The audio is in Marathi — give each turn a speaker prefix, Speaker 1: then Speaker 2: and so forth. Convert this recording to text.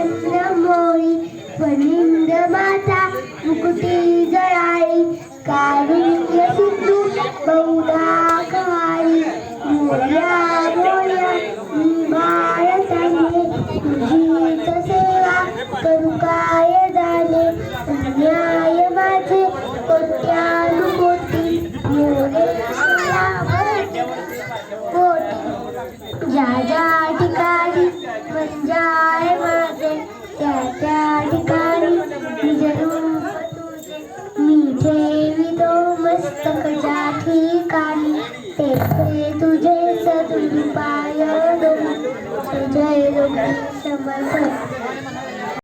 Speaker 1: चंद्र मोरी वनिंद माता मुकुटी जळाळी कारुण्य सिंधू बहुधा कहाळी मोर्या मोर्या भारताने तुझीच सेवा करू काय जाणे अन्याय माझे कोट्यानुकोटी मोरे पोटी ज्या ज्या ठिकाणी मंजाय माझे त्या त्या ठिकाणी निज रूप तुझे मी ठेवितो मस्तक ज्या ठिकाणी तेथे तुझे सदुपाय जय समर्थ.